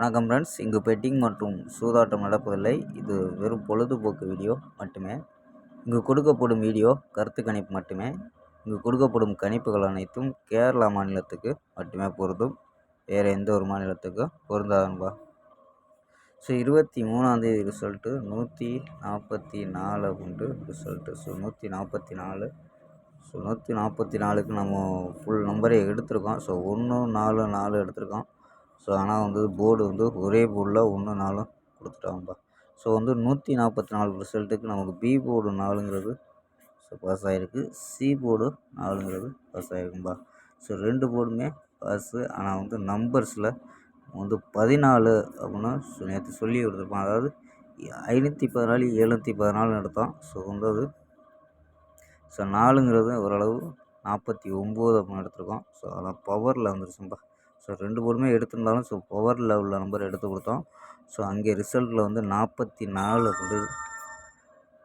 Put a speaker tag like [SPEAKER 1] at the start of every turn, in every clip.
[SPEAKER 1] வணக்கம் ஃப்ரெண்ட்ஸ், இங்கு பெட்டிங் மற்றும் சூதாட்டம் நடப்பதில்லை. இது வெறும் பொழுதுபோக்கு வீடியோ மட்டுமே. இங்கு கொடுக்கப்படும் வீடியோ கருத்து கணிப்பு மட்டுமே. இங்கு கொடுக்கப்படும் கணிப்புகள் அனைத்தும் கேரளா மாநிலத்துக்கு மட்டுமே பொருந்தும். வேறு எந்த ஒரு மாநிலத்துக்கும் பொருந்தாதன்பா. ஸோ 23ஆந்தேதி ரிசல்ட்டு 144 அப்படின்ட்டு ரிசல்ட்டு. ஸோ 144. ஸோ 144க்கு நம்ம ஃபுல் நம்பரே எடுத்திருக்கோம். ஸோ 1 4 4 எடுத்திருக்கோம். ஸோ ஆனால் போர்டு ஒரே போர்டில் 1 4 கொடுத்துட்டாங்கப்பா. ஸோ 144 ரிசல்ட்டுக்கு நமக்கு பி போர்டு 4ங்கிறது ஸோ பாஸ் ஆகிருக்கு. சி போர்டு 4ங்கிறது பாஸ் ஆகிருக்கும்பா. ஸோ 2 போர்டுமே பாஸு. ஆனால் நம்பர்ஸில் 14 அப்படின்னு நேற்று சொல்லி கொடுத்துருப்பான். அதாவது 514 714 எடுத்தோம். ஸோ ஸோ 4ங்கிறது ஓரளவு 49 அப்படின்னு எடுத்திருக்கோம். ஸோ அதெல்லாம் பவரில் வந்துருச்சும்பா. ஸோ 2 போர்டுமே எடுத்திருந்தாலும் ஸோ பவர் லெவலில் நம்பர் எடுத்து கொடுத்தோம். ஸோ அங்கே ரிசல்ட்டில் 44 அப்படி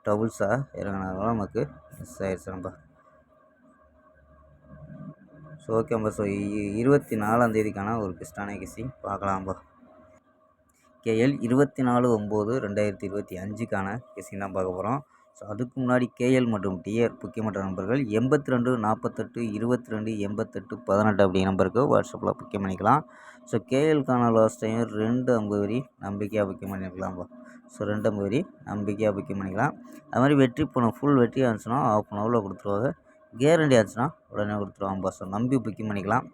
[SPEAKER 1] டபுள்ஸாக இறங்கினாலும் நமக்கு மிஸ் ஆயிடுச்சும்பா. ஸோ ஓகேம்பா. ஸோ 24ஆந்தேதிக்கான ஒரு பெஸ்ட்டான கெஸ்ஸிங் பார்க்கலாம்பா. கேஎல் 24/9/2025க்கான கெஸ்ஸிங் தான் பார்க்க போகிறோம். ஸோ அதுக்கு முன்னாடி கேஎல் மற்றும் டிஆர் முக்கியமற்ற நம்பர்கள் 82 48 22 88 18 அப்படிங்கிற நம்பருக்கு வாட்ஸ்அப்பில் புக்கிங் பண்ணிக்கலாம். ஸோ கேஎல்கான லாஸ்ட் டைம் 2 50 நம்பிக்கையாக புக்கிங் பண்ணியிருக்கலாம்ப்பா. ஸோ 2 50 நம்பிக்கையாக புக்கிங் பண்ணிக்கலாம். அது மாதிரி வெற்றி பணம் ஃபுல் வெற்றியாக இருந்துச்சுன்னா ½ ஹவரில் கொடுத்துருவாங்க. கேரண்டி ஆச்சுன்னா உடனே கொடுத்துருவாங்கப்பா. ஸோ நம்பி புக்கிங் பண்ணிக்கலாம்.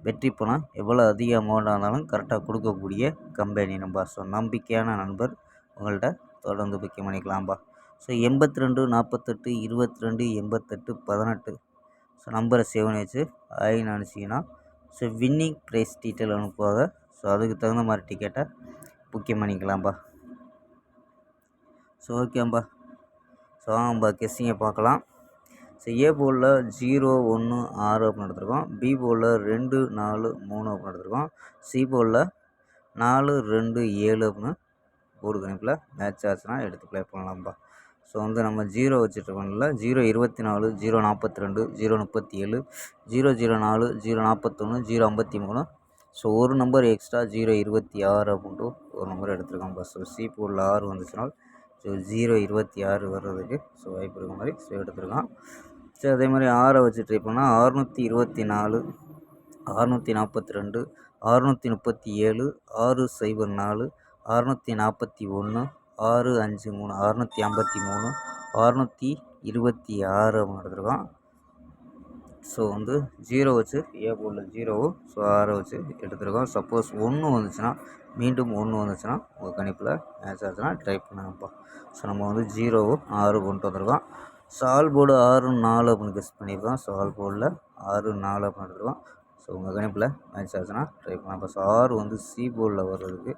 [SPEAKER 1] வெற்றி பணம் எவ்வளோ அதிக அமௌண்ட்டாக இருந்தாலும் கரெக்டாக கொடுக்கக்கூடிய கம்பெனி நம்பா. ஸோ நம்பிக்கையான நண்பர் உங்கள்கிட்ட தொடர்ந்து புக்கிங் பண்ணிக்கலாம்ப்பா. ஸோ 82 48 22 88 18 ஸோ நம்பரை சேவ் பண்ணி வச்சு அனுப்பிச்சிங்கன்னா ஸோ வின்னிங் ப்ரைஸ் டீட்டெயில் அனுப்புவாங்க. ஸோ அதுக்கு தகுந்த மாதிரி டிக்கெட்டை புக்கிங் பண்ணிக்கலாம்ப்பா. ஸோ ஓகேம்பா. ஸோ வாங்கப்பா கெஸ்ஸிங்கை பார்க்கலாம். ஸோ ஏ போர்டில் 0 1 6 அப்படின்னு எடுத்துருக்கோம். பி போர்டில் 2 4 3 அப்படின்னு எடுத்துருக்கோம். சி போர்டில் 4 2 7 அப்படின்னு போர்டு கணிப்பில் மேட்ச் ஆச்சுன்னா எடுத்து ப்ளே பண்ணலாம்ப்பா. ஸோ நம்ம 0 வச்சுட்ருக்கோம்ல, 0 24 0 42 0 37 0 04 0 41 0 53. ஸோ ஒரு நம்பர் எக்ஸ்ட்ரா 0 26 அப்படின்ட்டு ஒரு நம்பர் எடுத்துருக்கோம்ப்பா. ஸோ சி போர்டில் 6 வந்துச்சுனால் ஸோ 0 26 வர்றதுக்கு ஸோ வாய்ப்பு இருக்க மாதிரி ஸோ எடுத்துருக்கோம். ஸோ அதே மாதிரி 6 வச்சு ட்ரை பண்ணால் 624 642 637 604 641 653 653 626 அப்படின்னு எடுத்துருக்கோம். ஸோ 0 வச்சு ஏ போர்டில் 0 ஸோ 6 வச்சு எடுத்துருக்கோம். சப்போஸ் 1 வந்துச்சுன்னா மீண்டும் 1 வந்துச்சுன்னா உங்கள் கணிப்பில் மேட்ச் ஆச்சுன்னா ட்ரை பண்ணுங்கப்பா. ஸோ நம்ம 0 6 கொண்டு வந்திருக்கோம். ஸோ ஆல் போர்டு 6 4 அப்படின்னு கெஸ் பண்ணியிருக்கோம். ஸோ ஆல் போர்டில் 6 4 அப்படின்னு எடுத்துருக்கோம். ஸோ உங்கள் கணிப்பில் மேட்ச் ஆச்சுன்னா ட்ரை பண்ணலாம். ஸோ 6 சி போர்டில் வர்றதுக்கு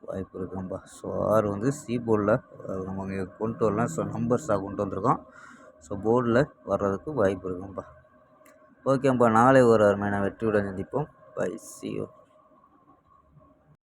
[SPEAKER 1] வாய்ப்பு இருக்கும்பா. ஸோ 6 சி போர்டில் நம்ம இங்கே கொண்டு வரலாம். ஸோ நம்பர்ஸாக கொண்டு வந்திருக்கோம். ஸோ போர்டில் வர்றதுக்கு வாய்ப்பு இருக்கும்பா. ஓகேம்பா. நாளை ஒரு அருமையான வெற்றியுடன் சந்திப்போம். Bye, see you.